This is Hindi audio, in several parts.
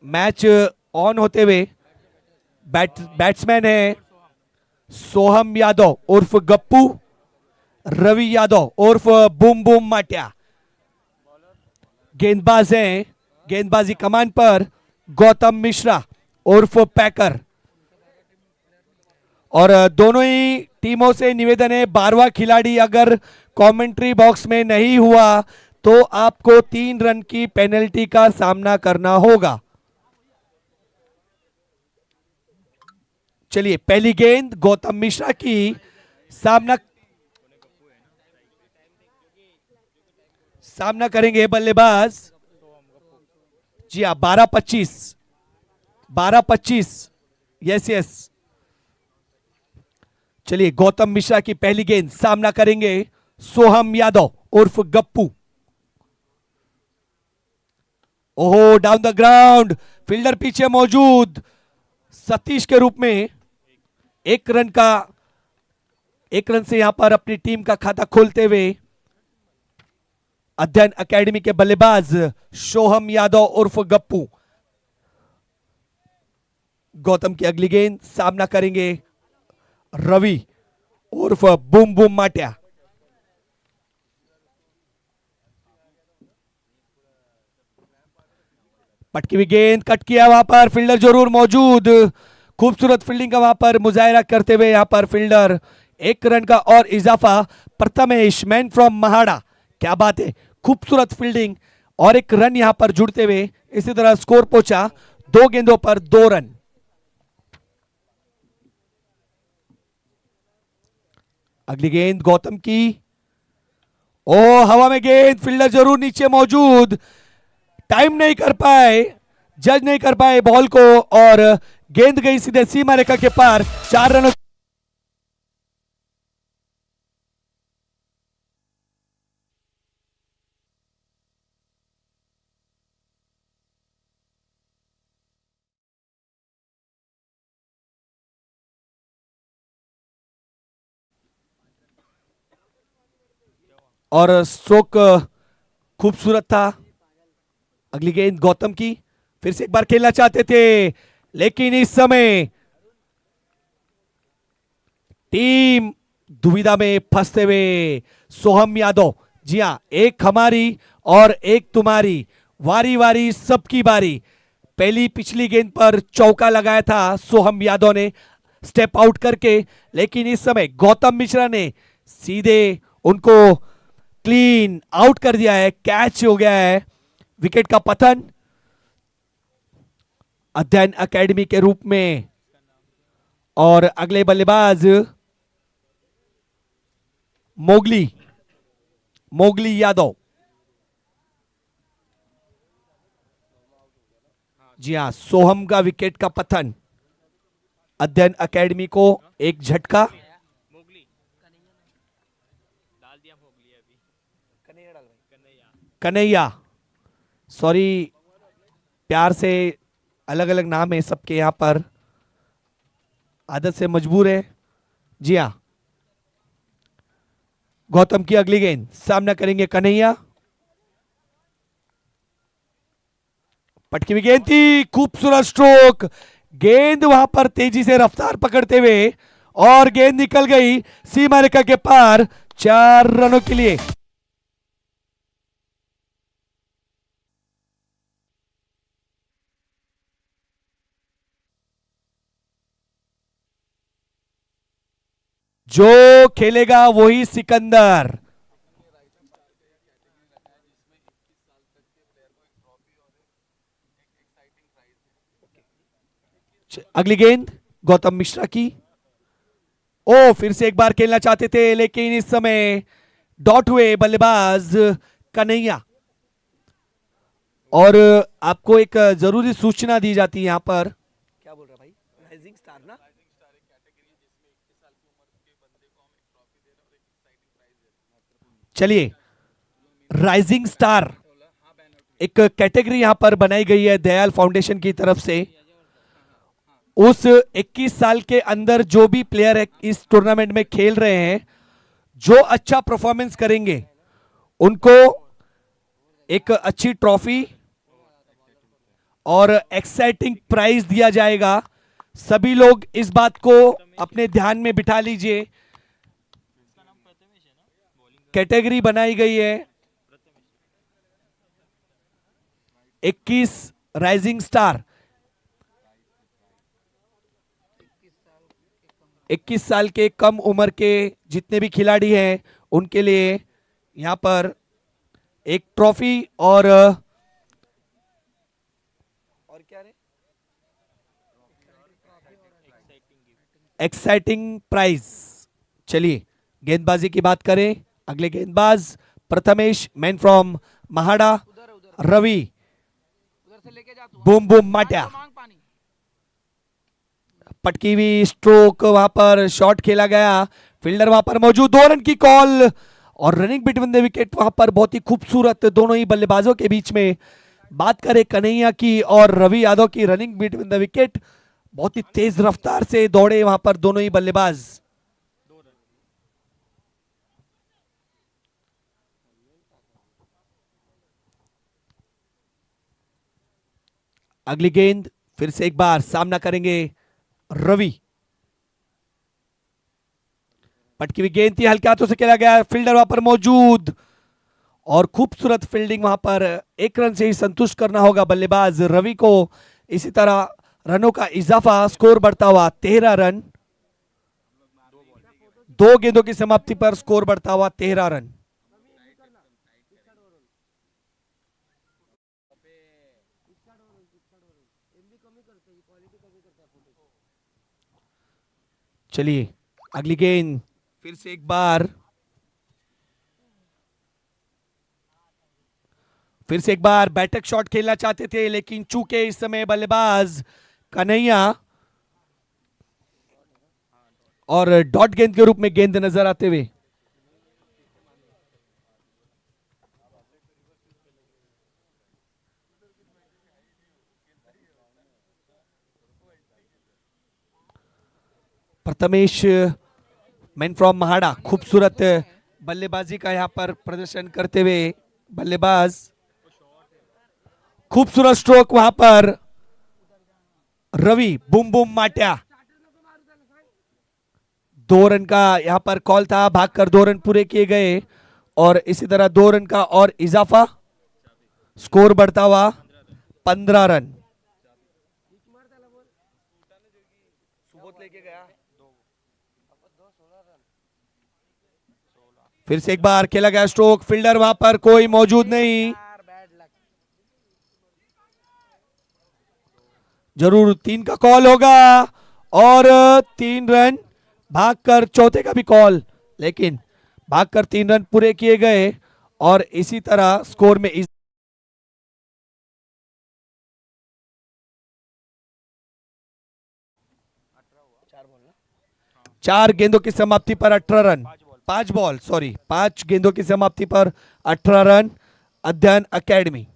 मैच ऑन होते हुए बैट्समैन है सोहम यादव उर्फ गप्पू, रवि यादव उर्फ बूम बूम माटिया। गेंदबाज हैं गेंदबाजी कमान पर गौतम मिश्रा उर्फ पैकर। और दोनों ही टीमों से निवेदन है 12वां खिलाड़ी अगर कमेंट्री बॉक्स में नहीं हुआ तो आपको 3 रन की पेनल्टी का सामना करना होगा। चलिए पहली गेंद गौतम मिश्रा की, सामना करेंगे बल्लेबाज। जी हाँ 12-25 12-25 यस यस। चलिए गौतम मिश्रा की पहली गेंद, सामना करेंगे सोहम यादव उर्फ गप्पू। ओहो डाउन द ग्राउंड, फील्डर पीछे मौजूद। सतीश के रूप में एक रन से यहां पर अपनी टीम का खाता खोलते हुए अध्ययन एकेडमी के बल्लेबाज सोहम यादव उर्फ गप्पू। गौतम की अगली गेंद, सामना करेंगे रवि उर्फ बूम बूम माटिया। पटकी हुई गेंद, कट किया, वहां पर फील्डर जरूर मौजूद। खूबसूरत फील्डिंग का वहां पर मुजाहिरा करते हुए यहां पर फील्डर। 1 रन का और इजाफा प्रथमेश मैन फ्रॉम महाड़ा। क्या बात है, खूबसूरत फील्डिंग और 1 रन यहां पर जुड़ते हुए इसी तरह स्कोर पहुंचा 2 गेंदों पर 2 रन। अगली गेंद गौतम की, ओ हवा में गेंद, फील्डर जरूर नीचे मौजूद। टाइम नहीं कर पाए, जज नहीं कर पाए बॉल को और गेंद गई सीधे सीमा रेखा के पार। 4 रनों और स्ट्रोक खूबसूरत था। अगली गेंद गौतम की, फिर से एक बार खेलना चाहते थे लेकिन इस समय टीम दुविधा में फंसते हुए सोहम यादव। जी हां, एक हमारी और एक तुम्हारी, वारी वारी सबकी बारी। पहली पिछली गेंद पर चौका लगाया था सोहम यादव ने स्टेप आउट करके, लेकिन इस समय गौतम मिश्रा ने सीधे उनको क्लीन आउट कर दिया है। कैच हो गया है, विकेट का पतन। अध्ययन एकेडमी के रूप में और अगले बल्लेबाज मोगली यादव। जी हां, सोहम का विकेट का पतन। अध्ययन एकेडमी को एक झटका। कन्हैया, सॉरी, प्यार से अलग अलग नाम है सबके यहां पर, आदत से मजबूर है। जी हां, गौतम की अगली गेंद, सामना करेंगे कन्हैया। पटकी हुई गेंद थी, खूबसूरत स्ट्रोक। गेंद वहां पर तेजी से रफ्तार पकड़ते हुए और गेंद निकल गई सीमा रेखा के पार 4 रनों के लिए। जो खेलेगा वही सिकंदर। अगली गेंद गौतम मिश्रा की, ओ फिर से एक बार खेलना चाहते थे लेकिन इस समय डॉट हुए बल्लेबाज कन्हैया। और आपको एक जरूरी सूचना दी जाती है यहां पर। क्या बोल रहा भाई? राइजिंग स्टार ना? चलिए, राइजिंग स्टार एक कैटेगरी यहां पर बनाई गई है दयाल फाउंडेशन की तरफ से। उस 21 साल के अंदर जो भी प्लेयर इस टूर्नामेंट में खेल रहे हैं, जो अच्छा परफॉर्मेंस करेंगे उनको एक अच्छी ट्रॉफी और एक्साइटिंग प्राइज दिया जाएगा। सभी लोग इस बात को अपने ध्यान में बिठा लीजिए। कैटेगरी बनाई गई है 21 राइजिंग स्टार। 21 साल के कम उम्र के जितने भी खिलाड़ी हैं उनके लिए यहां पर एक ट्रॉफी और क्या रे, एक्साइटिंग प्राइज। चलिए गेंदबाजी की बात करें। अगले गेंदबाज Prathamesh, man from Mahada. Ravi, boom boom Matya, पटकी हुई स्ट्रोक, वहां पर शॉट खेला गया, फील्डर वहां पर मौजूद, 2 रन की कॉल और रनिंग बिटवीन द विकेट। वहां पर बहुत ही खूबसूरत दोनों ही बल्लेबाजों के बीच में बात करें कन्हैया की और रवि यादव की, रनिंग बिटवीन द विकेट, बहुत ही तेज रफ्तार से दौड़े वहां पर दोनों ही बल्लेबाज। अगली गेंद फिर से एक बार सामना करेंगे रवि। पटकी हुई गेंद थी, हल्के हाथों से खेला गया, फील्डर वहां पर मौजूद और खूबसूरत फील्डिंग। वहां पर 1 रन से ही संतुष्ट करना होगा बल्लेबाज रवि को। इसी तरह रनों का इजाफा, स्कोर बढ़ता हुआ 13 रन। 2 गेंदों की समाप्ति पर स्कोर बढ़ता हुआ 13 रन। चलिए अगली गेंद फिर से एक बार, बैटक शॉट खेलना चाहते थे लेकिन चूंकि इस समय बल्लेबाज कन्हैया और डॉट गेंद के रूप में गेंद नजर आते हुए। प्रथमेश, मैन फ्रॉम महाड़ा, खूबसूरत बल्लेबाजी का यहां पर प्रदर्शन करते हुए बल्लेबाज। खूबसूरत स्ट्रोक वहां पर रवि, बूम बूम माट्या। 2 रन का यहां पर कॉल था, भागकर 2 रन पूरे किए गए और इसी तरह 2 रन का और इजाफा, स्कोर बढ़ता हुआ 15 रन। फिर से एक बार खेला गया स्ट्रोक, फील्डर वहां पर कोई मौजूद नहीं। जरूर 3 का कॉल होगा और 3 रन, भागकर चौथे का भी कॉल, लेकिन भागकर 3 रन पूरे किए गए और इसी तरह स्कोर में 4 गेंदों की समाप्ति पर 18 रन, 5 गेंदों की समाप्ति पर 18 रन। अध्ययन अकेडमी।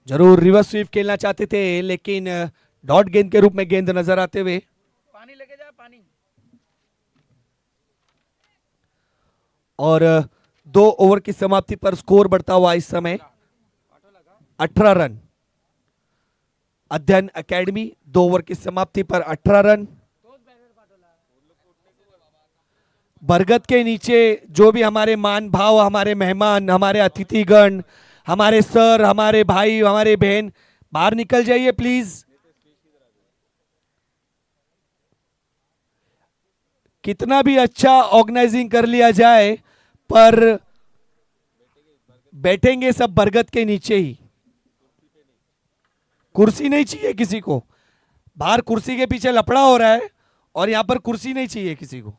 जरूर रिवर्स स्वीप खेलना चाहते थे लेकिन डॉट गेंद के रूप में गेंद नजर आते हुए। पानी लेके जा, पानी। और 2 ओवर की समाप्ति पर स्कोर बढ़ता हुआ इस समय 18 रन। अध्ययन एकेडमी 2 ओवर की समाप्ति पर 18 रन। बरगद के नीचे जो भी हमारे मान भाव, हमारे मेहमान, हमारे अतिथिगण, हमारे सर, हमारे भाई, हमारे बहन, बाहर निकल जाइए प्लीज। कितना भी अच्छा ऑर्गेनाइजिंग कर लिया जाए पर बैठेंगे सब बरगद के नीचे ही। कुर्सी नहीं चाहिए किसी को, बाहर कुर्सी के पीछे लफड़ा हो रहा है और यहां पर कुर्सी नहीं चाहिए किसी को।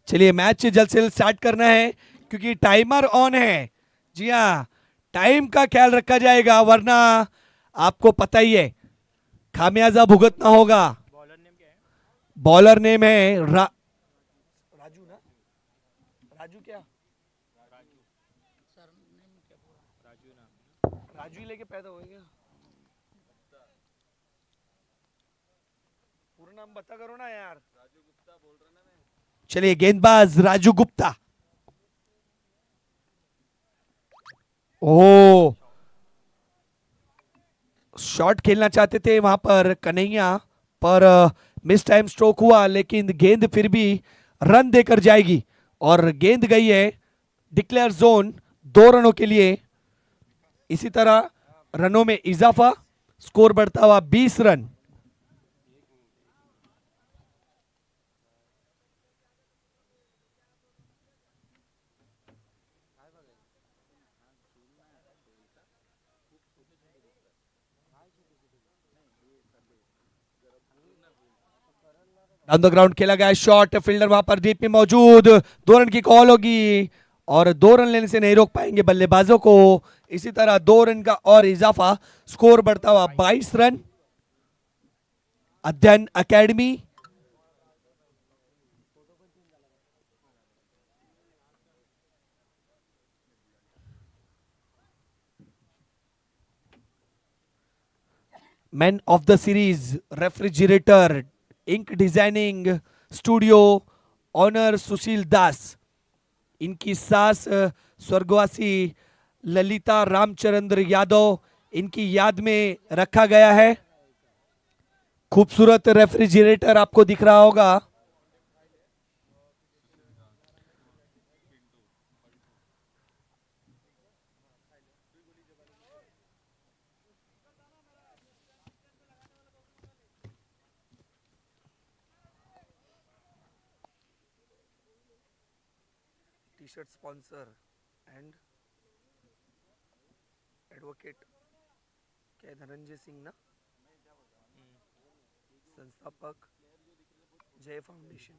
चलिए मैच जल्द से जल्द स्टार्ट करना है क्योंकि टाइमर ऑन है। जी हाँ, टाइम का ख्याल रखा जाएगा वरना आपको पता ही है खामियाजा भुगतना होगा। बॉलर नेम है राजू ना, राजू क्या, राजू ही लेके पैदा हुए क्या? पूरा नाम बता करो ना यार। चलिए गेंदबाज राजू गुप्ता। ओ, शॉट खेलना चाहते थे वहां पर कन्हैया, पर मिस टाइम स्ट्रोक हुआ, लेकिन गेंद फिर भी रन देकर जाएगी और गेंद गई है डिक्लेयर जोन 2 रनों के लिए। इसी तरह रनों में इजाफा, स्कोर बढ़ता हुआ 20 रन। डाउन द ग्राउंड खेला गया शॉट, फील्डर वहां पर डीप में मौजूद, 2 रन की कॉल होगी और 2 रन लेने से नहीं रोक पाएंगे बल्लेबाजों को। इसी तरह 2 रन का और इजाफा, स्कोर बढ़ता हुआ 22 run. Adhyayan academy. Man of the series refrigerator inc designing studio owner Sushil Das. इनकी सास स्वर्गवासी ललिता रामचंद्र यादव, इनकी याद में रखा गया है। खूबसूरत रेफ्रिजरेटर आपको दिख रहा होगा। T shirt sponsor and advocate क्या है? धनंजय सिंह ना, संस्थापक जय फाउंडेशन,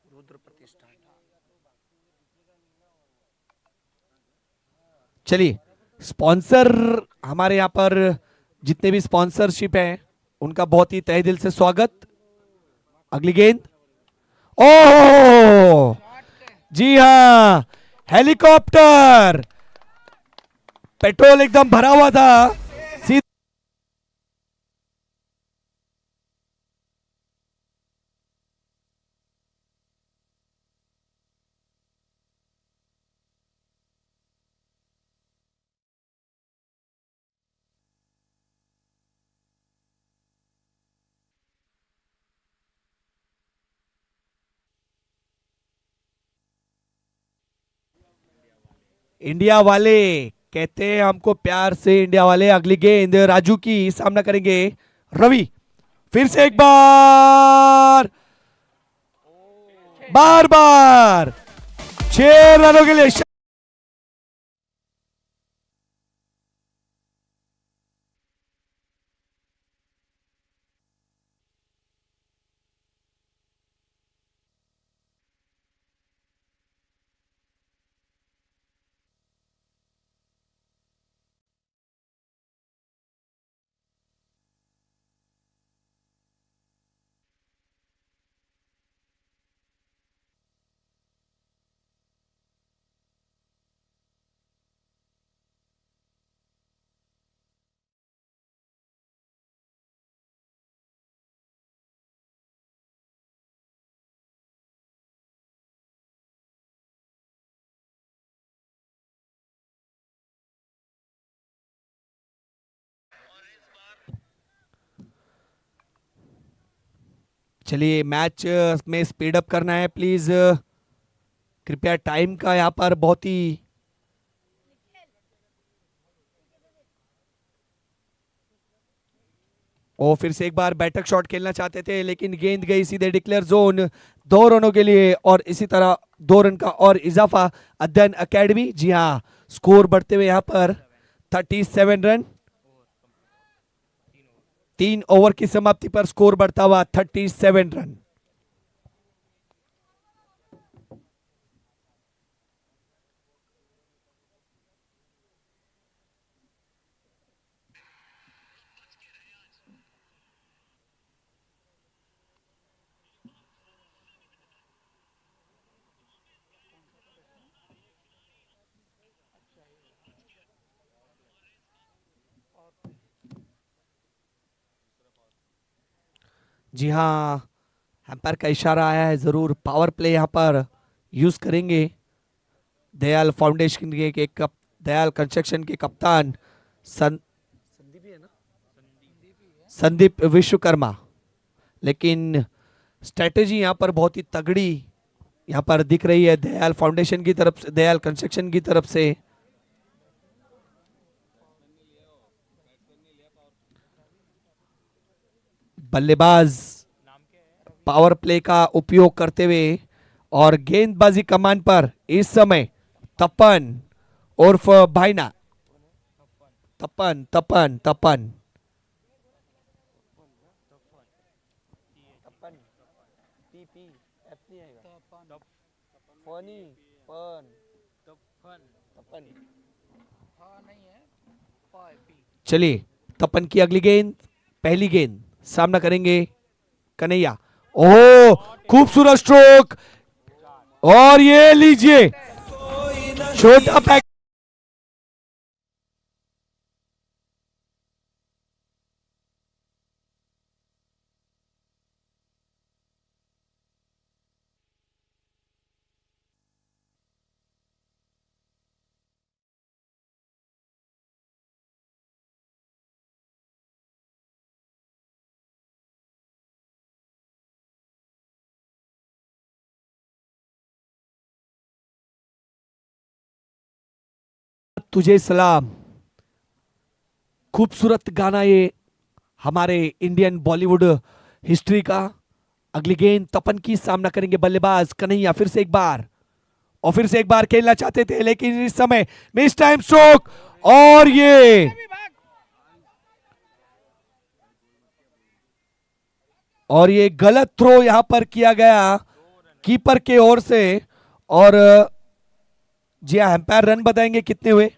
रुद्र प्रतिष्ठान। चलिए, स्पॉन्सर हमारे यहाँ पर जितने भी स्पॉन्सरशिप हैं उनका बहुत ही तहे दिल से स्वागत। अगली गेंद, ओह जी हाँ, हेलीकॉप्टर, पेट्रोल एकदम भरा हुआ था। इंडिया वाले कहते हैं हमको प्यार से, इंडिया वाले। अगली गेंद राजू की, सामना करेंगे रवि। फिर से एक बार, बार बार 6 रनों के लिए। चलिए, मैच में स्पीड अप करना है प्लीज। कृपया टाइम का यहाँ पर बहुत ही और फिर से एक बार बैटक शॉट खेलना चाहते थे, लेकिन गेंद गई सीधे डिक्लेयर जोन 2 रनों के लिए और इसी तरह 2 रन का और इजाफा। अध्ययन एकेडमी, जी हाँ, स्कोर बढ़ते हुए यहाँ पर 37 रन। 3 ओवर की समाप्ति पर स्कोर बढ़ता हुआ 37 रन। जी हाँ, एम्पायर का इशारा आया है, जरूर पावर प्ले यहाँ पर यूज करेंगे। दयाल फाउंडेशन के कप दयाल कंस्ट्रक्शन के कप्तान संदीप ही है ना, संदीप विश्वकर्मा। लेकिन स्ट्रेटेजी यहाँ पर बहुत ही तगड़ी यहाँ पर दिख रही है दयाल फाउंडेशन की तरफ से, दयाल कंस्ट्रक्शन की तरफ से। बल्लेबाज पावर प्ले का उपयोग करते हुए और गेंदबाजी कमान पर इस समय तपन उर्फ भाईना, तपन तपन तपन चलिए, तपन की अगली गेंद, पहली गेंद, सामना करेंगे कन्हैया। ओह, खूबसूरत स्ट्रोक, और ये लीजिए छोटा पैक। तुझे सलाम, खूबसूरत गाना ये हमारे इंडियन बॉलीवुड हिस्ट्री का। अगली गेंद तपन की, सामना करेंगे बल्लेबाज कन्हैया। फिर से एक बार, और फिर से एक बार खेलना चाहते थे, लेकिन इस समय मिस टाइम स्ट्रोक, और ये गलत थ्रो यहां पर किया गया कीपर के ओर से। और जी हाँ, एम्पायर रन बताएंगे कितने हुए।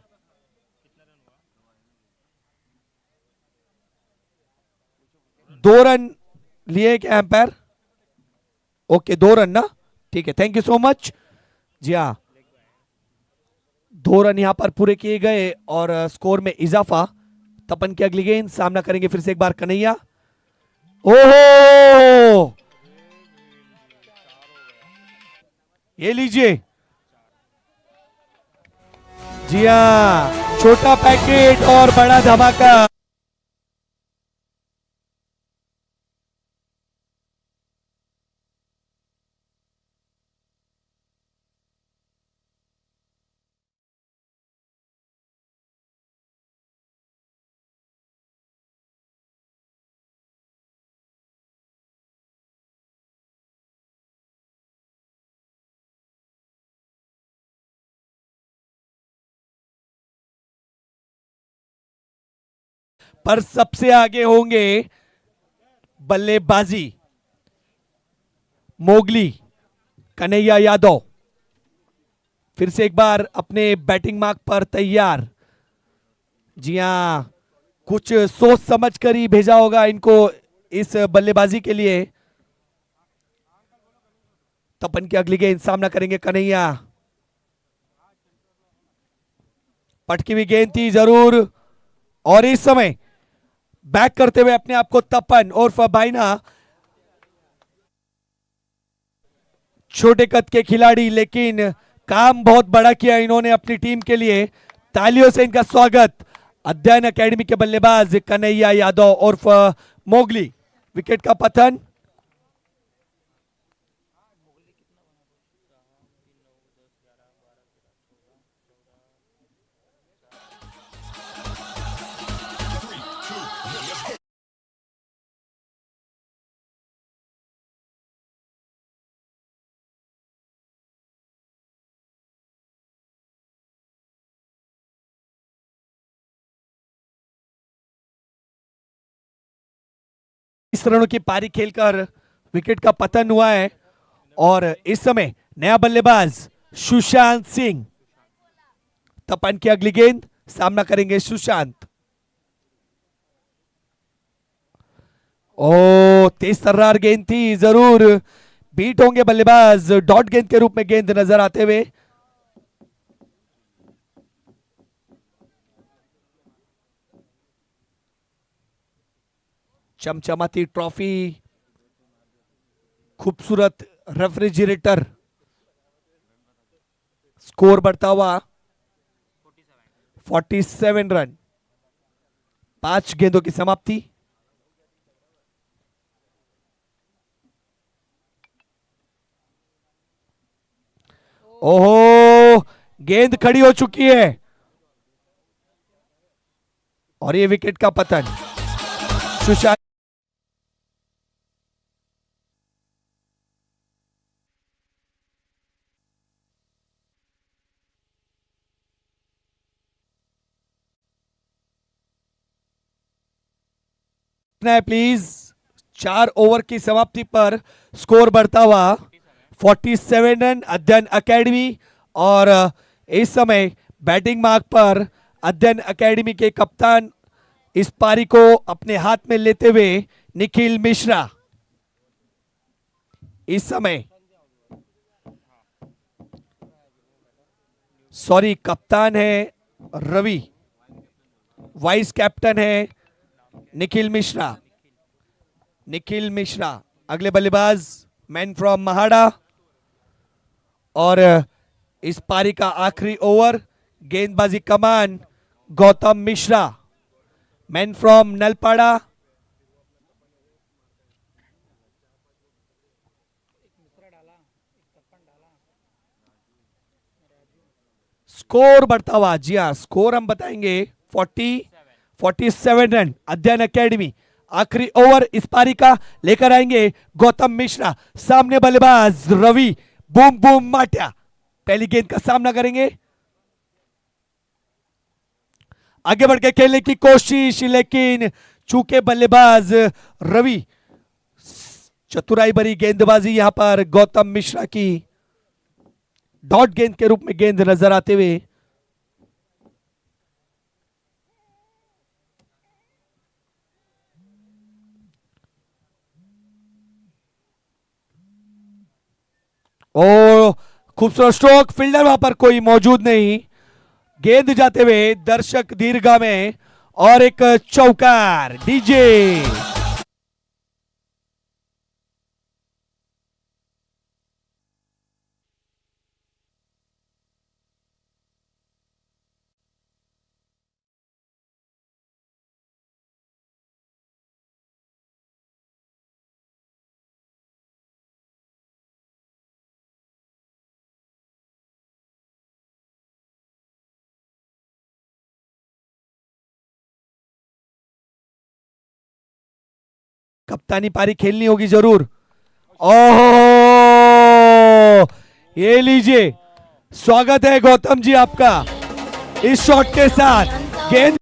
2 रन लिए क्या एम्पायर? ओके, 2 रन ना, ठीक है, थैंक यू सो मच। जी हाँ, 2 रन यहां पर पूरे किए गए और स्कोर में इजाफा। तपन की अगली गेंद, सामना करेंगे फिर से एक बार कन्हैया। ओहो, ये लीजिए, जी हाँ, छोटा पैकेट और बड़ा धमाका। पर सबसे आगे होंगे बल्लेबाजी मोगली कन्हैया यादव। फिर से एक बार अपने बैटिंग मार्क पर तैयार। जी हाँ, कुछ सोच समझ कर ही भेजा होगा इनको इस बल्लेबाजी के लिए। तपन की अगली गेंद, सामना करेंगे कन्हैया। पटकी हुई गेंद थी जरूर, और इस समय बैक करते हुए अपने आप को तपन उर्फ बाइना, छोटे कद के खिलाड़ी, लेकिन काम बहुत बड़ा किया इन्होंने अपनी टीम के लिए। तालियों से इनका स्वागत। अध्ययन एकेडमी के बल्लेबाज कन्हैया यादव उर्फ मोगली। विकेट का पतन। इस रनों की पारी खेलकर विकेट का पतन हुआ है, और इस समय नया बल्लेबाज सुशांत सिंह। तपन की अगली गेंद, सामना करेंगे सुशांत। ओ, तेज तर्रार गेंद थी जरूर, बीट होंगे बल्लेबाज डॉट गेंद के रूप में गेंद नजर आते हुए। चमचमाती ट्रॉफी खूबसूरत रेफ्रिजरेटर। स्कोर बढ़ता हुआ 47 रन। 5 गेंदों की समाप्ति। ओहो, गेंद खड़ी हो चुकी है और ये विकेट का पतन। सुशांत प्लीज। 4 ओवर की समाप्ति पर स्कोर बढ़ता हुआ 47 रन अध्ययन एकेडमी। और इस समय बैटिंग मार्ग पर अध्ययन एकेडमी के कप्तान इस पारी को अपने हाथ में लेते हुए निखिल मिश्रा। इस समय सॉरी, कप्तान है रवि, वाइस कैप्टन है निखिल मिश्रा। निखिल मिश्रा अगले बल्लेबाज, मैन फ्रॉम महाड़ा। और इस पारी का आखिरी ओवर, गेंदबाजी कमान Gautam Mishra, man from Nalpada. Score बढ़ता हुआ, जी हाँ स्कोर हम बताएंगे 47 रन अध्ययन एकेडमी। आखिरी ओवर इस पारी का लेकर आएंगे गौतम मिश्रा। सामने बल्लेबाज रवि बूम बूम माटिया पहली गेंद का सामना करेंगे। आगे बढ़ के खेलने की कोशिश, लेकिन चूके बल्लेबाज रवि, चतुराई भरी गेंदबाजी यहां पर गौतम मिश्रा की। डॉट गेंद के रूप में गेंद नजर आते हुए ओ खूबसूरत स्ट्रोक। फील्डर वहां पर कोई मौजूद नहीं। गेंद जाते हुए दर्शक दीर्घा में और एक चौकार। डीजे कप्तानी पारी खेलनी होगी जरूर। ओहो, ये लीजिए, स्वागत है गौतम जी आपका इस शॉट के साथ। गेंद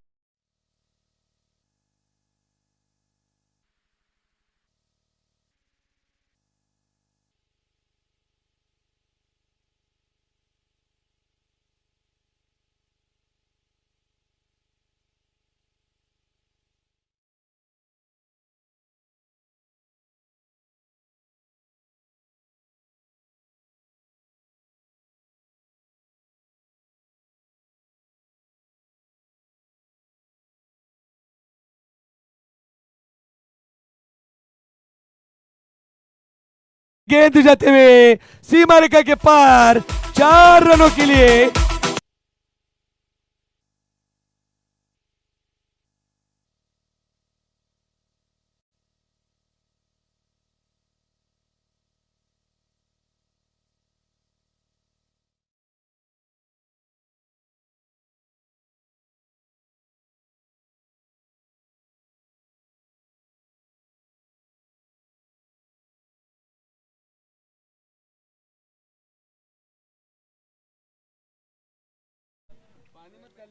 गेंद जाते हुए सीमा रेखा के पार 4 रनों के लिए।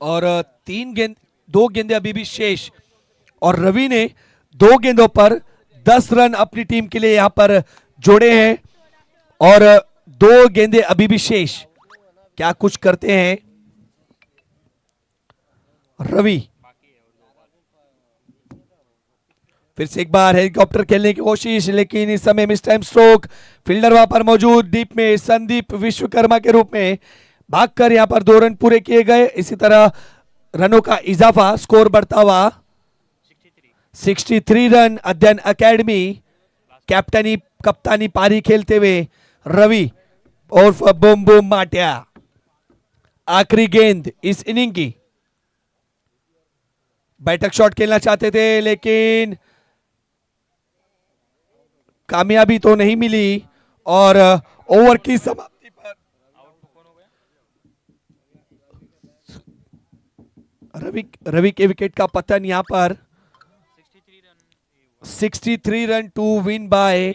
और 3 गेंद, 2 गेंदें अभी भी शेष। और रवि ने 2 गेंदों पर 10 रन अपनी टीम के लिए यहां पर जोड़े हैं और 2 गेंदें अभी भी शेष। क्या कुछ करते हैं रवि। फिर से एक बार हेलीकॉप्टर खेलने की कोशिश, लेकिन इस समय मिस टाइम स्ट्रोक। फील्डर वहां पर मौजूद डीप में संदीप विश्वकर्मा के रूप में भागकर यहां पर 2 रन पूरे किए गए। इसी तरह रनों का इजाफा, स्कोर बढ़ता हुआ 63 रन अध्ययन एकेडमी। कैप्टनी कप्तानी पारी खेलते हुए रवि और बूम बूम माटिया। आखिरी गेंद इस इनिंग की। बैठक शॉट खेलना चाहते थे लेकिन कामयाबी तो नहीं मिली और ओवर की समाप्ति पर रवि के विकेट का पतन यहां पर। 63 run to win by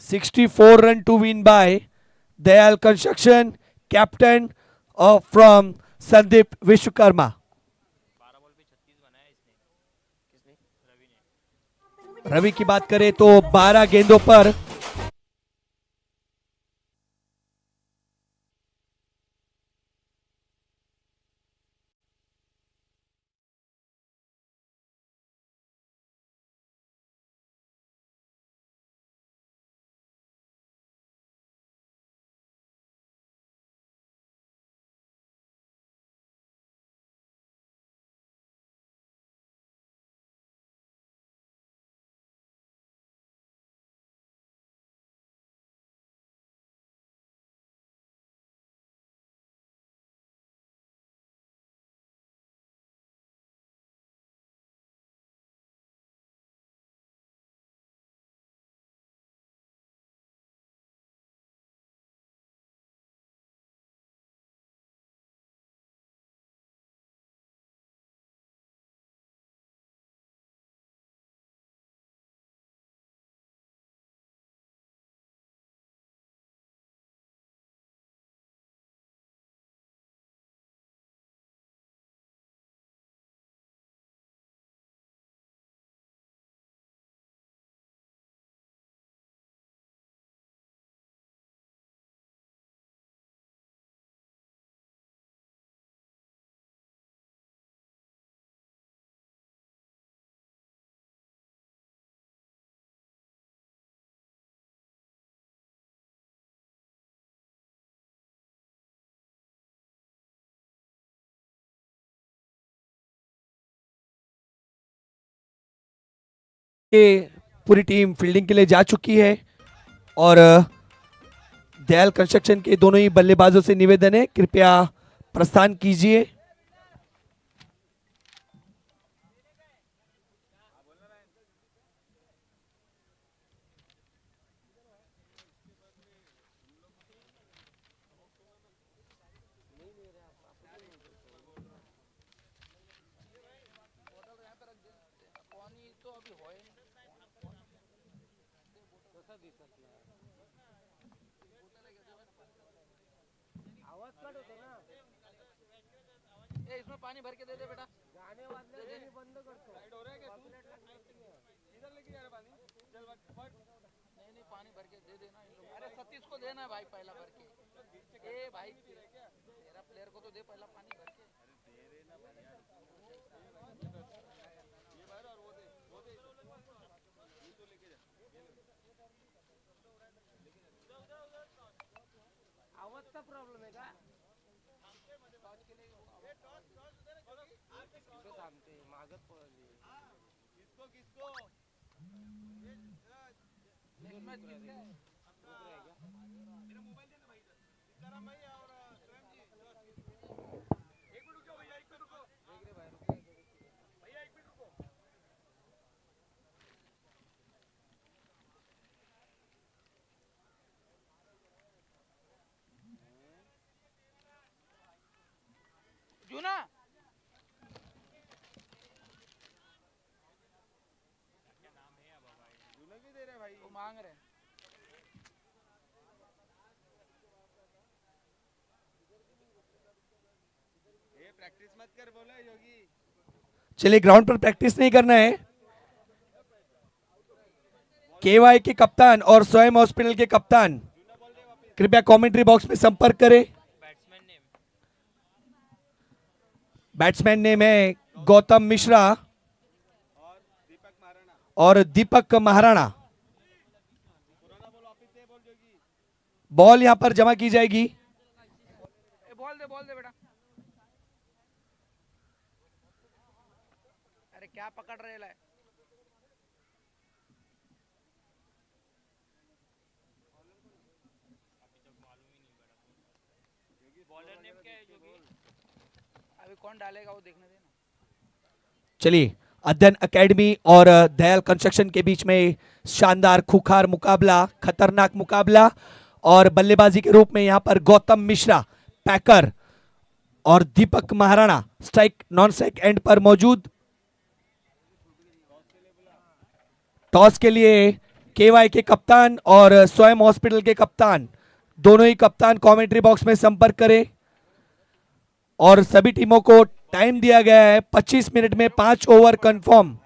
64 run to win by Dayal construction, captain from Sandeep Vishwakarma. Ravi की बात करें तो 12 गेंदों पर पूरी टीम फील्डिंग के लिए जा चुकी है और दयाल कंस्ट्रक्शन के दोनों ही बल्लेबाजों से निवेदन है कृपया प्रस्थान कीजिए। इसमें पानी भर के दे दे बेटा। गाने वाले नहीं बंद करतो। साइड हो रहा है क्या तू? इधर लेके जा रहा पानी। चल फट। नहीं पानी भर के दे देना इन लोग। अरे सतीश को देना भाई पहला भर के। ए भाई तेरा प्लेयर को तो दे पहला पानी भर के। अरे दे देना पानी यार। ये भर और वो दे ये तो लेके जा। आवाज का प्रॉब्लेम है का? मागत पडली किसको किसको नेक्स्ट मैच किसका है? मेरा मोबाइल देना भाई इधर सीताराम भाई और स्वयं जी एक मिनट रुको भैया, एक मिनट रुको। देख रे भाई रुको भैया, एक मिनट रुको। जूना दे रहे भाई, वो मांग रहे। ये प्रैक्टिस मत कर बोला योगी। चलिए ग्राउंड पर प्रैक्टिस नहीं करना है। केवाई के कप्तान और स्वयं हॉस्पिटल के कप्तान कृपया कमेंट्री बॉक्स में संपर्क करें। बैट्समैन नेम है गौतम मिश्रा और दीपक महाराणा। बॉल यहां पर जमा की जाएगी। बॉल दे बेटा। अरे क्या पकड़ रहे है? कौन डालेगा वो देखने देना। चलिए, अध्ययन एकेडमी और दयाल कंस्ट्रक्शन के बीच में शानदार खुखार मुकाबला, खतरनाक मुकाबला। और बल्लेबाजी के रूप में यहां पर गौतम मिश्रा पैकर और Deepak Maharana strike non strike end पर मौजूद। टॉस के लिए केवाई के कप्तान और स्वयं हॉस्पिटल के कप्तान, दोनों ही कप्तान कमेंट्री बॉक्स में संपर्क करें। और सभी टीमों को टाइम दिया गया है 25 मिनट में 5 ओवर कंफर्म।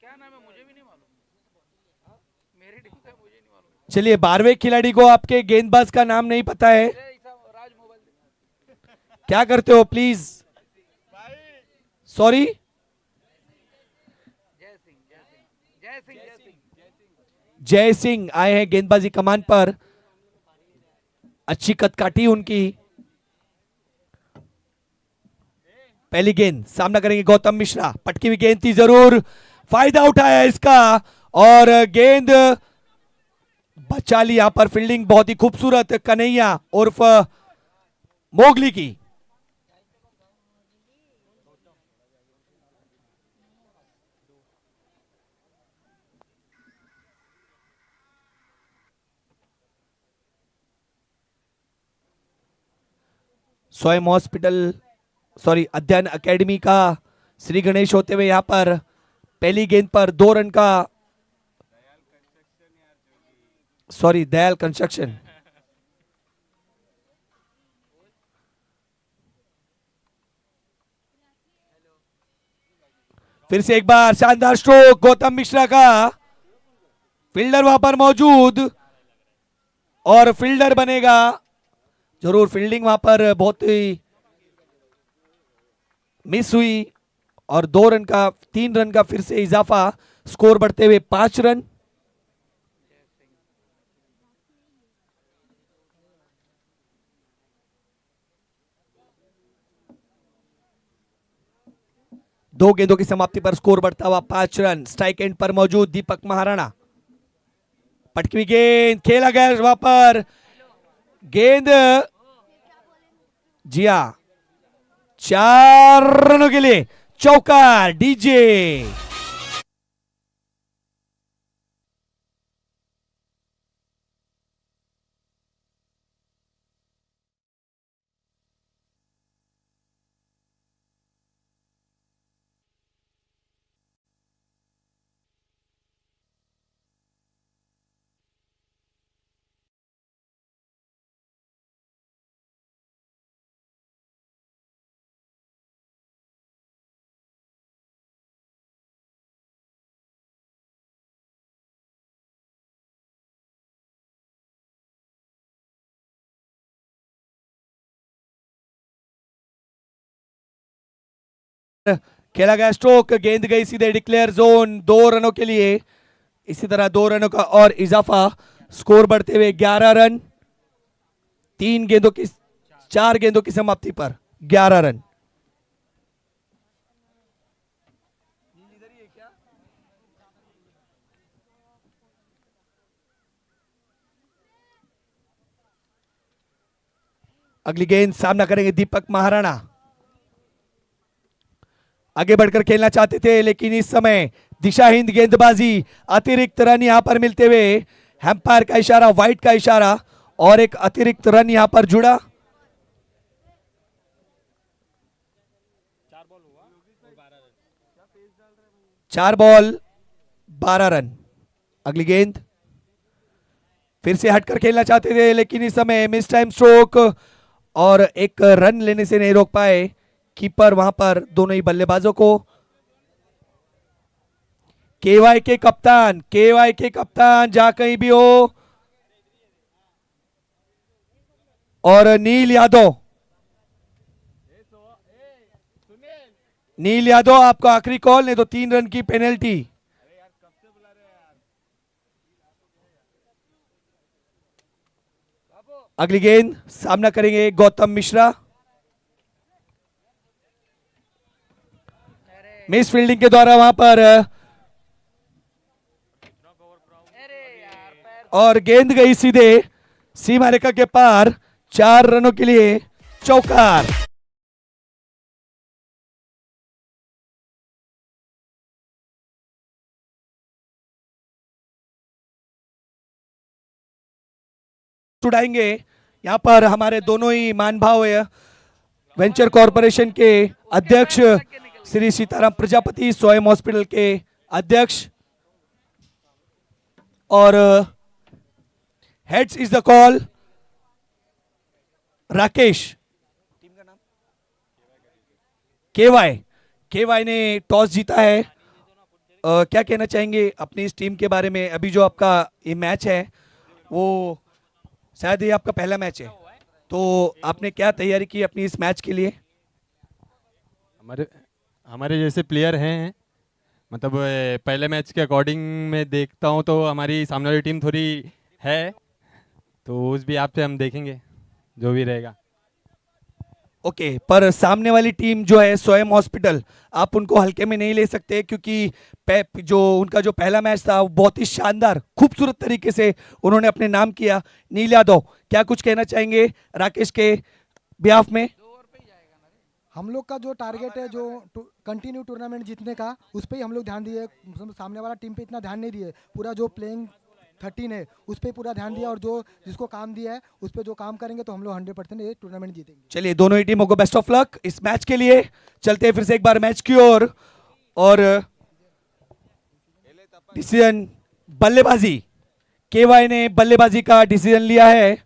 क्या नाम है मुझे भी नहीं मालूम, मेरी टीम का मुझे नहीं मालूम। चलिए, 12वें खिलाड़ी को आपके गेंदबाज का नाम नहीं पता है, राज मोबाइल क्या करते हो प्लीज? सॉरी। जय सिंह जय सिंह जय सिंह जय सिंह जय सिंह आए हैं गेंदबाजी कमान पर, अच्छी कदकाठी उनकी। पहली गेंद सामना करेंगे गौतम मिश्रा, पटकी हुई गेंद थी, जरूर फायदा उठाया इसका और गेंद बचा ली। यहां पर फील्डिंग बहुत ही खूबसूरत कन्हैया उर्फ मोगली की। स्वयं हॉस्पिटल अध्ययन एकेडमी का श्री गणेश होते हुए यहां पर पहली गेंद पर 2 रन का, दयाल कंस्ट्रक्शन। फिर से एक बार शानदार स्ट्रोक गौतम मिश्रा का, फील्डर वहां पर मौजूद और फील्डर बनेगा जरूर। फील्डिंग वहां पर बहुत ही मिस हुई और 2 रन का 3 रन का फिर से इजाफा, स्कोर बढ़ते हुए 5 रन। दो गेंदों की समाप्ति पर स्कोर बढ़ता हुआ 5 रन। स्ट्राइक एंड पर मौजूद दीपक महाराणा, पटकी हुई गेंद, खेला गया वहां पर गेंद, जी हां, 4 रनों के लिए चौका डीजे। खेला गया स्ट्रोक, गेंद गई सीधे डिक्लेयर जोन 2 रनों के लिए। इसी तरह 2 रनों का और इजाफा, स्कोर बढ़ते हुए 11 रन। 4 गेंदों की समाप्ति पर 11 रन। अगली गेंद सामना करेंगे दीपक महाराणा, आगे बढ़कर खेलना चाहते थे लेकिन इस समय दिशाहीन गेंदबाजी, अतिरिक्त रन यहां पर मिलते हुए, हैम्पायर का इशारा, वाइट का इशारा और एक अतिरिक्त रन यहां पर जुड़ा। 4 बॉल 12 रन। अगली गेंद फिर से हटकर खेलना चाहते थे लेकिन इस समय मिस टाइम स्ट्रोक और एक रन लेने से नहीं रोक पाए कीपर वहां पर दोनों ही बल्लेबाजों को। केवाई के कप्तान जहां कहीं भी हो, और नील यादव आपका आखिरी कॉल, नहीं तो 3 रन की पेनल्टी। अगली गेंद सामना करेंगे गौतम मिश्रा, मिस फील्डिंग के द्वारा वहां पर, और गेंद गई सीधे सीमा रेखा के पार 4 रनों के लिए चौकार। उड़ाएंगे यहाँ पर हमारे दोनों ही मान भाव वेंचर कॉरपोरेशन के अध्यक्ष श्री सीताराम प्रजापति, स्वयं हॉस्पिटल के अध्यक्ष, और heads is the call Rakesh. Team का नाम केवाई ने टॉस जीता है। क्या कहना चाहेंगे अपनी इस टीम के बारे में? अभी जो आपका ये मैच है वो शायद ये आपका पहला मैच है, तो आपने क्या तैयारी की अपनी इस मैच के लिए? हमारे हमारे जैसे प्लेयर हैं, मतलब पहले मैच के अकॉर्डिंग मैं देखता हूँ तो हमारी सामने वाली टीम थोड़ी है, तो उस भी आपसे हम देखेंगे जो भी रहेगा। ओके, पर सामने वाली टीम जो है स्वयं हॉस्पिटल, आप उनको हल्के में नहीं ले सकते, क्योंकि जो उनका जो पहला मैच था वो बहुत ही शानदार खूबसूरत तरीके से उन्होंने अपने नाम किया। नील यादव, क्या कुछ कहना चाहेंगे राकेश के बिहाफ में? हम लोग का जो टारगेट है जो कंटिन्यू टूर्नामेंट जीतने का, उस पर ही हम लोग ध्यान दिए। सामने वाला टीम पे इतना ध्यान नहीं दिए, पूरा जो प्लेइंग 13 है उस पर पूरा ध्यान दिया, और जो जिसको काम दिया है उस पर जो काम करेंगे तो हम लोग 100% ये टूर्नामेंट जीतेंगे। चलिए, दोनों ही टीमों को बेस्ट ऑफ लक इस मैच के लिए। चलते हैं फिर से एक बार मैच की ओर, और डिसीजन बल्लेबाजी, केवाई ने बल्लेबाजी का डिसीजन लिया है।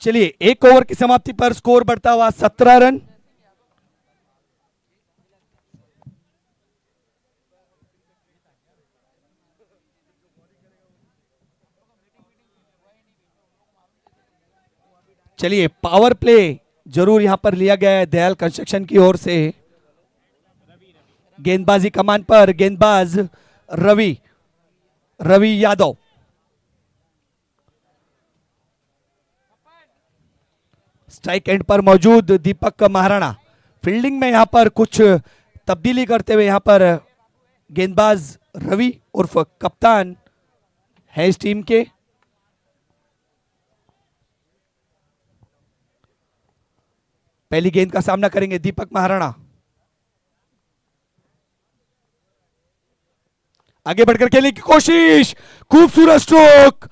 चलिए, एक ओवर की समाप्ति पर स्कोर बढ़ता हुआ 17 रन। चलिए, पावर प्ले जरूर यहां पर लिया गया है दयाल कंस्ट्रक्शन की ओर से। गेंदबाजी कमान पर गेंदबाज रवि यादव। स्ट्राइक एंड पर मौजूद दीपक महाराणा। फील्डिंग में यहां पर कुछ तब्दीली करते हुए यहां पर गेंदबाज रवि उर्फ कप्तान है इस टीम के। पहली गेंद का सामना करेंगे दीपक महाराणा। आगे बढ़कर खेलने की कोशिश, खूबसूरत स्ट्रोक,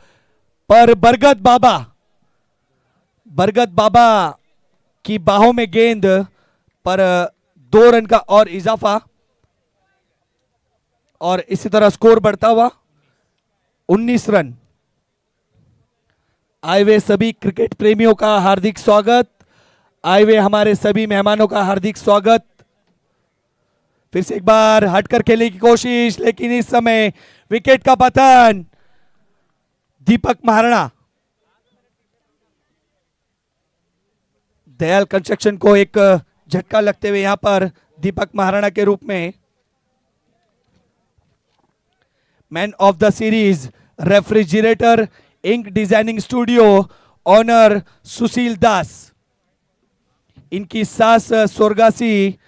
पर बरगद बाबा की बाहों में गेंद, पर 2 रन का और इजाफा, और इसी तरह स्कोर बढ़ता हुआ 19 रन। आए हुए सभी क्रिकेट प्रेमियों का हार्दिक स्वागत, आए हुए हमारे सभी मेहमानों का हार्दिक स्वागत। फिर से एक बार हटकर खेलने की कोशिश, लेकिन इस समय विकेट का पतन। दीपक महाराणा दयाल कंस्ट्रक्शन को एक झटका लगते हुए यहां पर दीपक महाराणा के रूप में man of the series, refrigerator inc designing studio owner Sushil Das, इनकी सास स्वर्गासी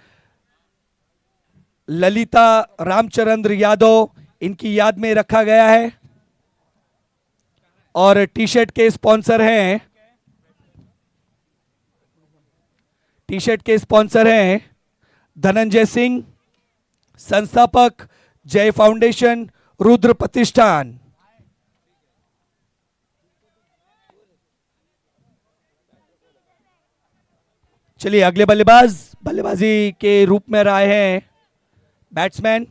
ललिता रामचंद्र यादव, इनकी याद में रखा गया है। और टी शर्ट के स्पॉन्सर हैं धनंजय सिंह, संस्थापक जय फाउंडेशन, रुद्र प्रतिष्ठान। चलिए, अगले बल्लेबाजी के रूप में रहे हैं बैट्समैन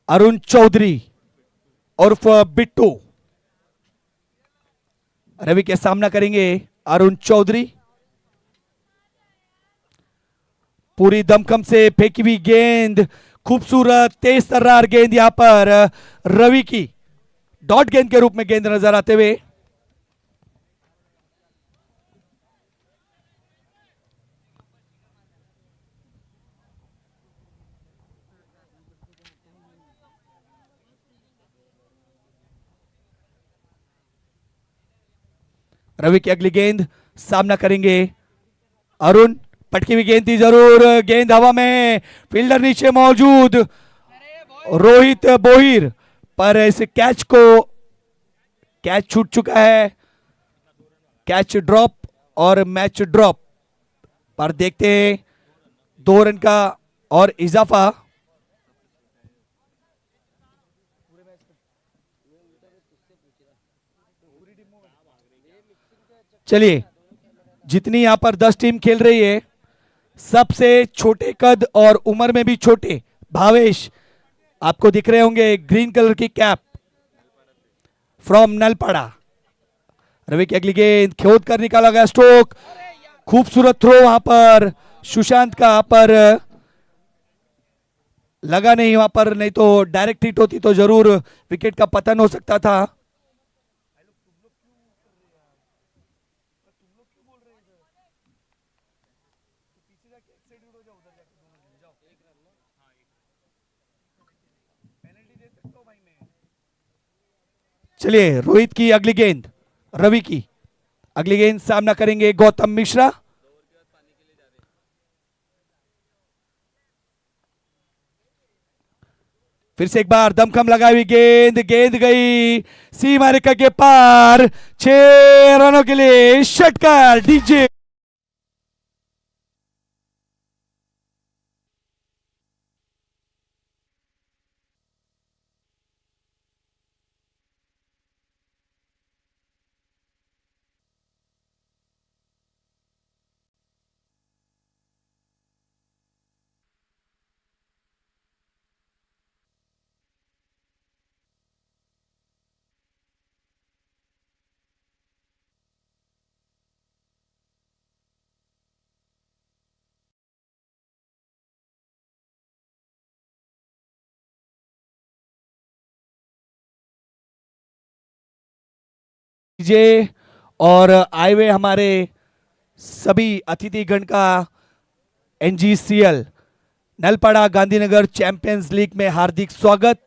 अरुण चौधरी उर्फ बिट्टू। रवि के सामना करेंगे अरुण चौधरी। पूरी दमखम से फेंकी हुई गेंद, खूबसूरत तेज तर्रार गेंद, यहां पर रवि की डॉट गेंद के रूप में गेंद नजर आते हुए। रवि की अगली गेंद, सामना करेंगे अरुण। पटकी हुई गेंद थी जरूर, गेंद हवा में, फील्डर नीचे मौजूद, रोहित बोहिर, पर इस कैच को, कैच छूट चुका है, कैच ड्रॉप और मैच ड्रॉप पर देखते हैं 2 रन का और इजाफा। चलिए, जितनी यहां पर 10 टीम खेल रही है, सबसे छोटे कद और उम्र में भी छोटे भावेश आपको दिख रहे होंगे, ग्रीन कलर की कैप, फ्रॉम नलपाड़ा। रवि की अगली गेंद खोद कर निकाला गया स्ट्रोक, खूबसूरत थ्रो वहां पर सुशांत का, पर लगा नहीं वहां पर, नहीं तो डायरेक्ट हिट होती तो जरूर विकेट का पतन हो सकता था। चलिए, रोहित की अगली गेंद, रवि की अगली गेंद, सामना करेंगे गौतम मिश्रा। फिर से एक बार दमखम लगाई हुई गेंद, गेंद गई सीमा रेखा के पार, 6 रनों के लिए षटकार डीजे। डीजे और आए हुए हमारे सभी अतिथिगण का एनजीसीएल नलपाड़ा गांधीनगर चैंपियंस लीग में हार्दिक स्वागत।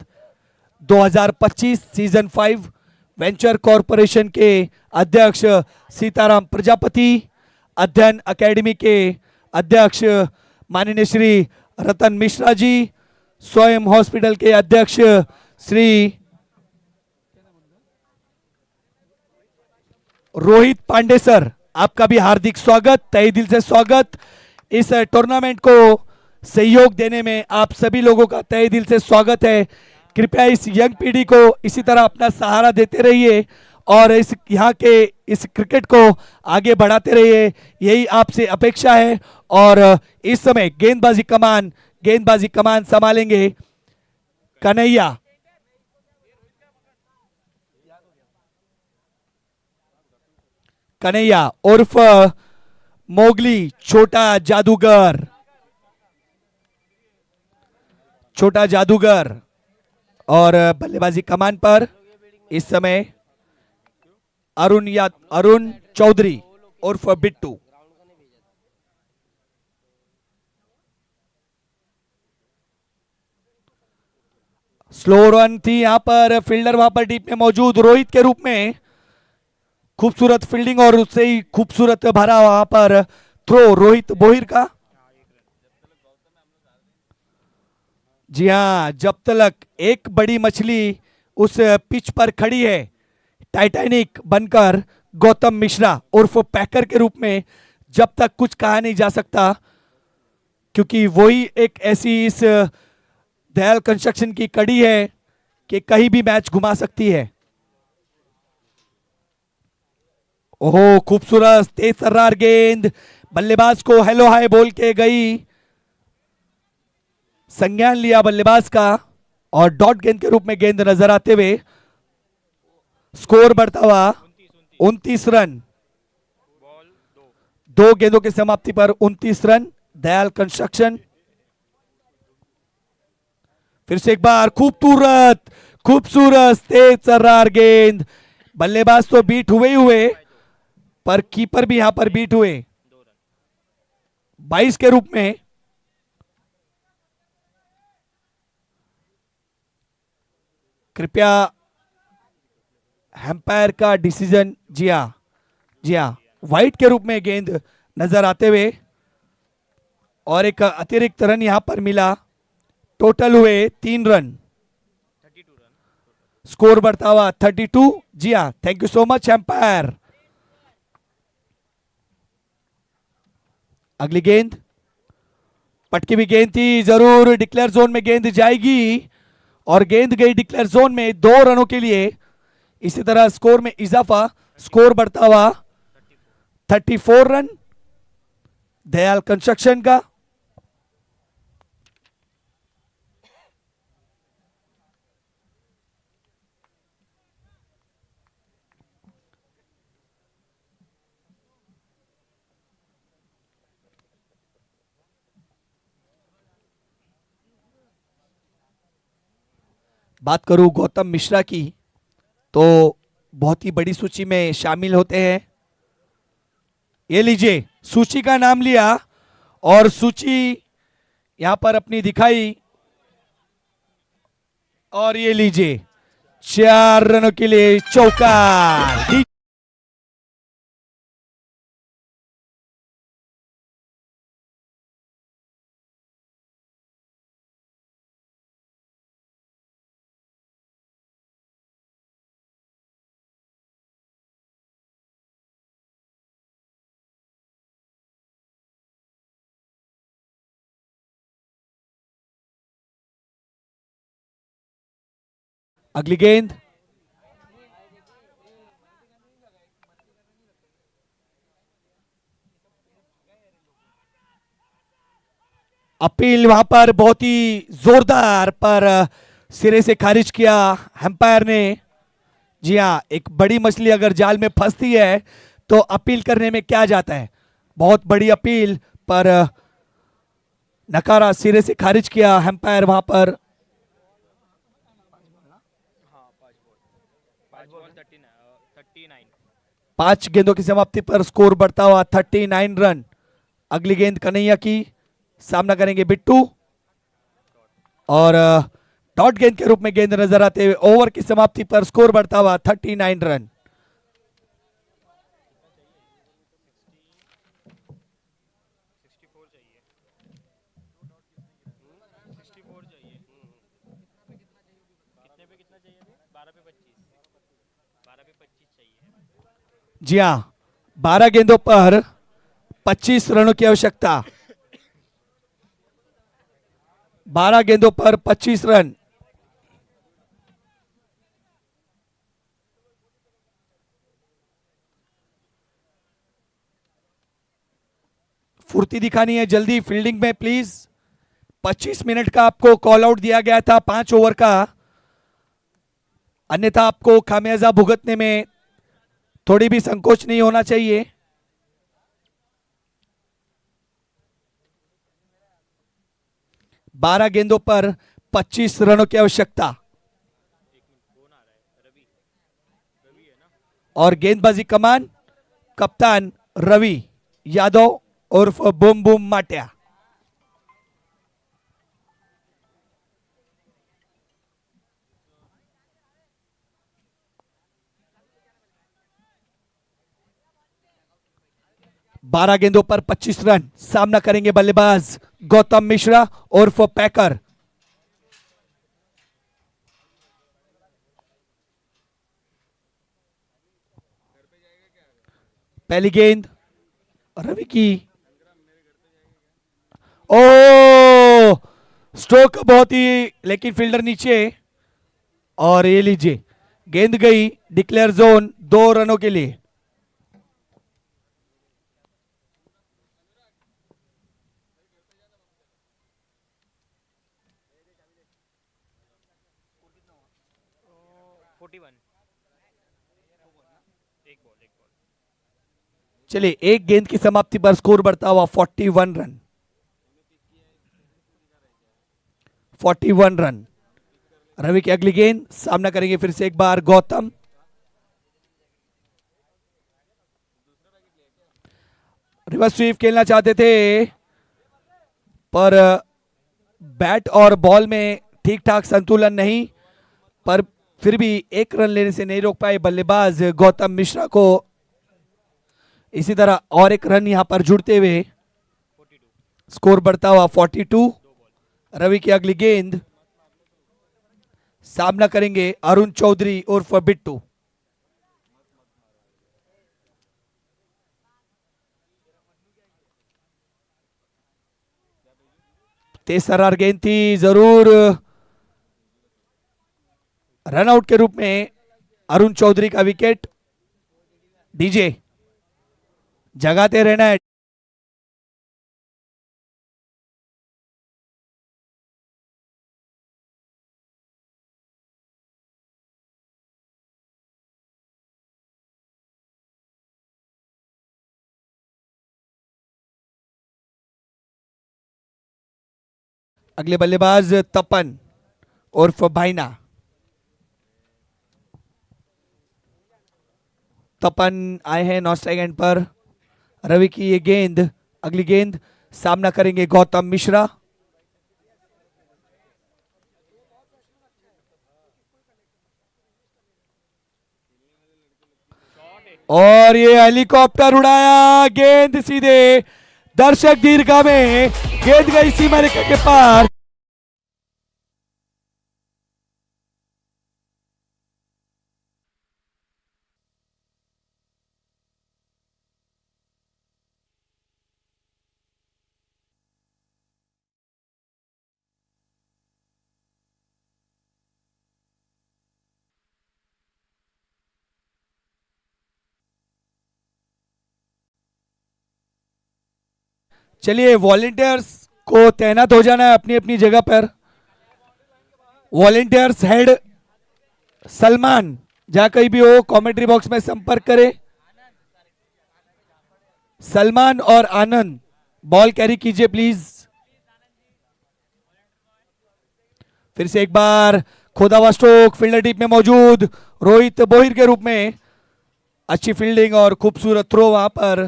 2025 सीजन 5 वेंचर कॉरपोरेशन के अध्यक्ष सीताराम प्रजापति, अध्ययन एकेडमी के अध्यक्ष माननीय श्री रतन मिश्रा जी, स्वयं हॉस्पिटल के अध्यक्ष श्री रोहित पांडे सर, आपका भी हार्दिक स्वागत, तहे दिल से स्वागत। इस टूर्नामेंट को सहयोग देने में आप सभी लोगों का तहे दिल से स्वागत है। कृपया इस यंग पीढ़ी को इसी तरह अपना सहारा देते रहिए और इस यहाँ के इस क्रिकेट को आगे बढ़ाते रहिए, यही आपसे अपेक्षा है। और इस समय गेंदबाजी कमान संभालेंगे कन्हैया। कन्हैया उर्फ मोगली, छोटा जादूगर, और बल्लेबाजी कमान पर इस समय अरुण चौधरी उर्फ बिट्टू। स्लो रन थी यहां पर, फील्डर वहां पर डीप में मौजूद रोहित के रूप में, खूबसूरत फील्डिंग और उससे ही खूबसूरत भरा वहां पर थ्रो रोहित बोहिर का। जी हां, जब तक एक बड़ी मछली उस पिच पर खड़ी है टाइटैनिक बनकर, गौतम मिश्रा उर्फ पैकर के रूप में, जब तक कुछ कहा नहीं जा सकता, क्योंकि वही एक ऐसी इस दयाल कंस्ट्रक्शन की कड़ी है कि कहीं भी मैच घुमा सकती है। ओहो, खूबसूरत तेज तर्रार गेंद, बल्लेबाज को हेलो हाय बोल के गई, संज्ञान लिया बल्लेबाज का और डॉट गेंद के रूप में गेंद नजर आते हुए स्कोर बढ़ता हुआ 29 रन, 2 गेंदों की समाप्ति पर 29 रन दयाल कंस्ट्रक्शन। फिर से एक बार खूबसूरत तेज तर्रार गेंद, बल्लेबाज तो बीट हुए पर कीपर भी यहां पर बीट हुए 22 के रूप में। कृपया एम्पायर का डिसीजन, जी जी हाँ, वाइट के रूप में गेंद नजर आते हुए, और एक अतिरिक्त रन यहां पर मिला। टोटल हुए 3 रन, स्कोर बढ़ता हुआ 32। जी हाँ, thank you so much umpire. अगली गेंद पटकी भी गेंद थी, जरूर डिक्लेयर जोन में गेंद जाएगी, और गेंद गई डिक्लेयर जोन में 2 रनों के लिए। इसी तरह स्कोर में इजाफा, स्कोर बढ़ता हुआ 34 रन दयाल कंस्ट्रक्शन का। बात करूं गौतम मिश्रा की, तो बहुत ही बड़ी सूची में शामिल होते हैं। ये लीजिए, सूची का नाम लिया और सूची यहां पर अपनी दिखाई, और ये लीजिए 4 रनों के लिए चौका। अगली गेंद अपील वहां पर बहुत ही जोरदार, पर सिरे से खारिज किया अंपायर ने। जी हाँ, एक बड़ी मछली अगर जाल में फंसती है तो अपील करने में क्या जाता है। बहुत बड़ी अपील, पर नकारा, सिरे से खारिज किया अंपायर वहां पर। 5 गेंदों की समाप्ति पर स्कोर बढ़ता हुआ 39 रन। अगली गेंद कन्हैया की, सामना करेंगे बिट्टू, और डॉट गेंद के रूप में गेंद नजर आते हुए ओवर की समाप्ति पर स्कोर बढ़ता हुआ 39 रन। जी हाँ, 12 गेंदों पर 25 रनों की आवश्यकता। 12 गेंदों पर 25 रन। फुर्ती दिखानी है जल्दी फील्डिंग में प्लीज। 25 मिनट का आपको कॉल आउट दिया गया था 5 ओवर का, अन्यथा आपको खामियाजा भुगतने में थोड़ी भी संकोच नहीं होना चाहिए। बारह गेंदों पर 25 रनों की आवश्यकता, और गेंदबाजी कमान कप्तान रवि यादव उर्फ बूम बूम माटिया। बारह गेंदों पर 25 रन। सामना करेंगे बल्लेबाज गौतम मिश्रा उर्फ पैकर। पहली गेंद रवि की, ओ स्ट्रोक बहुत ही, लेकिन फील्डर नीचे, और ये लीजिए गेंद गई डिक्लेयर जोन 2 रनों के लिए। चलिए, एक गेंद की समाप्ति पर स्कोर बढ़ता हुआ 41 रन। 41 रन। रवि की अगली गेंद, सामना करेंगे फिर से एक बार गौतम। रिवर्स स्वीप खेलना चाहते थे, पर बैट और बॉल में ठीक ठाक संतुलन नहीं, पर फिर भी 1 रन लेने से नहीं रोक पाए बल्लेबाज गौतम मिश्रा को। इसी तरह और एक रन यहां पर जुड़ते हुए स्कोर बढ़ता हुआ 42। रवि की अगली गेंद, सामना करेंगे अरुण चौधरी उर्फ बिट्टू। तेज तर्रार गेंद थी, जरूर रन आउट के रूप में अरुण चौधरी का विकेट। डीजे जगाते रहना है। अगले बल्लेबाज तपन उर्फ भाईना। तपन आए हैं नॉन स्ट्राइक एंड पर। रवि की ये गेंद, अगली गेंद, सामना करेंगे गौतम मिश्रा। और ये हेलीकॉप्टर उड़ाया, गेंद सीधे दर्शक दीर्घा में, गेंद गई सीमा रेखा के पार। चलिए वॉलेंटियर्स को तैनात हो जाना है अपनी अपनी जगह पर। वॉलेंटियर्स हेड सलमान जहां कहीं भी हो कमेंट्री बॉक्स में संपर्क करें। सलमान और आनंद बॉल कैरी कीजिए प्लीज। फिर से एक बार खोदावा स्ट्रोक, फील्डर टीम में मौजूद रोहित बोहिर के रूप में। अच्छी फील्डिंग और खूबसूरत थ्रो वहां पर।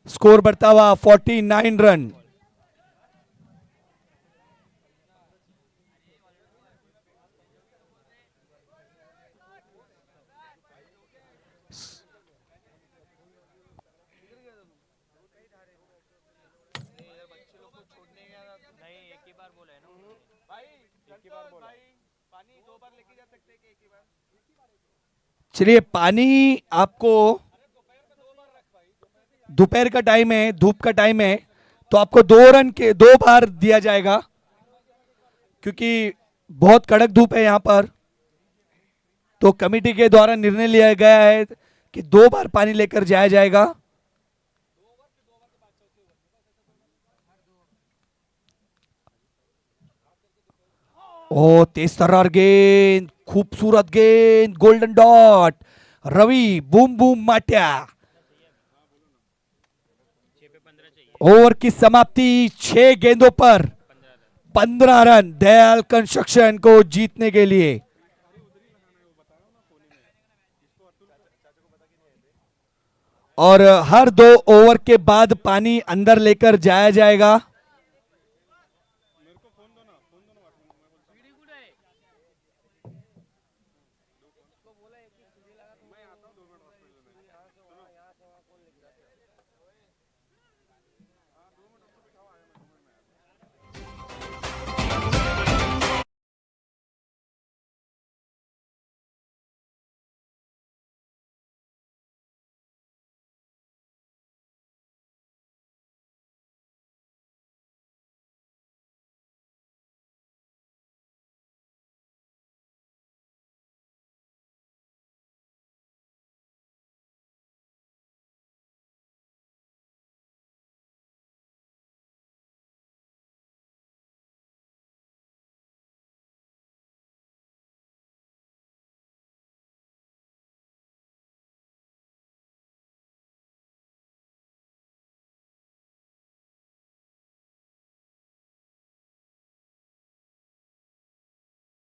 स्कोर बढ़ता हुआ 49 रन। चलिए पानी आपको, दोपहर का टाइम है, धूप का टाइम है, तो आपको 2 रन के 2 बार दिया जाएगा क्योंकि बहुत कड़क धूप है यहां पर। तो कमेटी के द्वारा निर्णय लिया गया है कि 2 बार पानी लेकर जाया जाएगा। ओ तेज तर्रार गेंद, खूबसूरत गेंद, golden dot. Ravi boom boom Matya. Over की समाप्ति 6 गेंदों पर 15 रन दयाल कंस्ट्रक्शन को जीतने के लिए। और हर 2 ओवर के बाद पानी अंदर लेकर जाया जाएगा।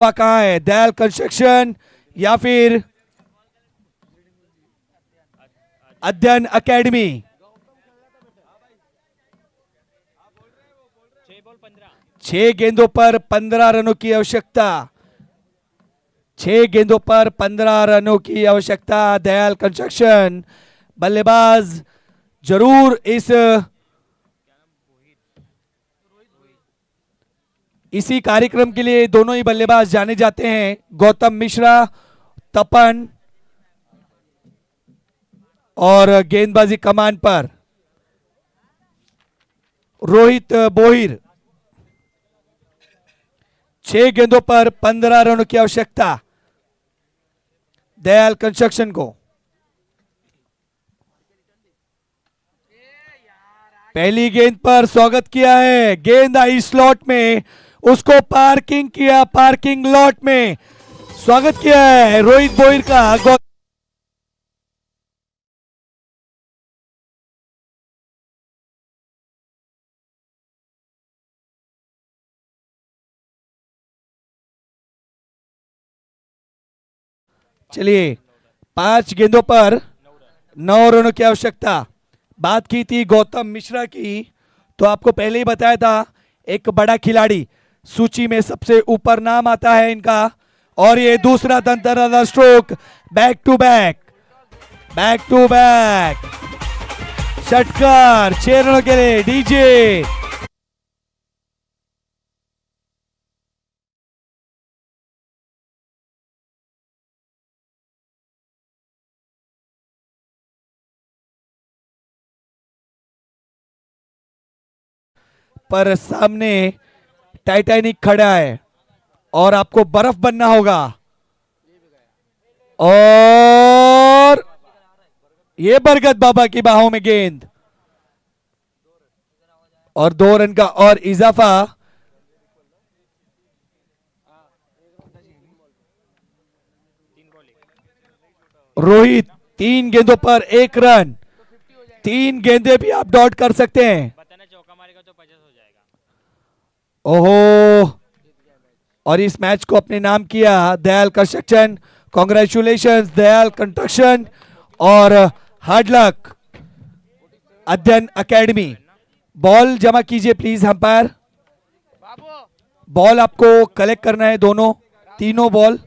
कहां है, दयाल कंस्ट्रक्शन या फिर अध्ययन एकेडमी? 6 गेंदों पर 15 रनों की आवश्यकता। 6 गेंदों पर 15 रनों की आवश्यकता दयाल कंस्ट्रक्शन। बल्लेबाज जरूर इसी कार्यक्रम के लिए दोनों ही बल्लेबाज जाने जाते हैं, गौतम मिश्रा, तपन, और गेंदबाजी कमान पर रोहित बोहिर। 6 गेंदों पर 15 रनों की आवश्यकता दयाल कंस्ट्रक्शन को। पहली गेंद पर स्वागत किया है, गेंद आई स्लॉट में, उसको पार्किंग किया, पार्किंग लॉट में स्वागत किया है रोहित बोहिर का। चलिए 5 गेंदों पर 9 रनों की आवश्यकता। बात की थी गौतम मिश्रा की, तो आपको पहले ही बताया था, एक बड़ा खिलाड़ी, सूची में सबसे ऊपर नाम आता है इनका, और ये दूसरा दंतरा stroke, back to back, back to back षटकार 6 रनों के लिए डीजे। पर सामने टाइटैनिक खड़ा है और आपको बर्फ बनना होगा, और ये बरगद बाबा की बाहों में गेंद, और 2 रन का और इजाफा। रोहित 3 गेंदों पर 1 रन, 3 गेंदे भी आप डॉट कर सकते हैं। ओहो, और इस मैच को अपने नाम किया Dayal construction. Congratulations Dayal construction और हार्ड लक अध्ययन एकेडमी। बॉल जमा कीजिए प्लीज अंपायर, बॉल आपको कलेक्ट करना है, दोनों तीनों बॉल।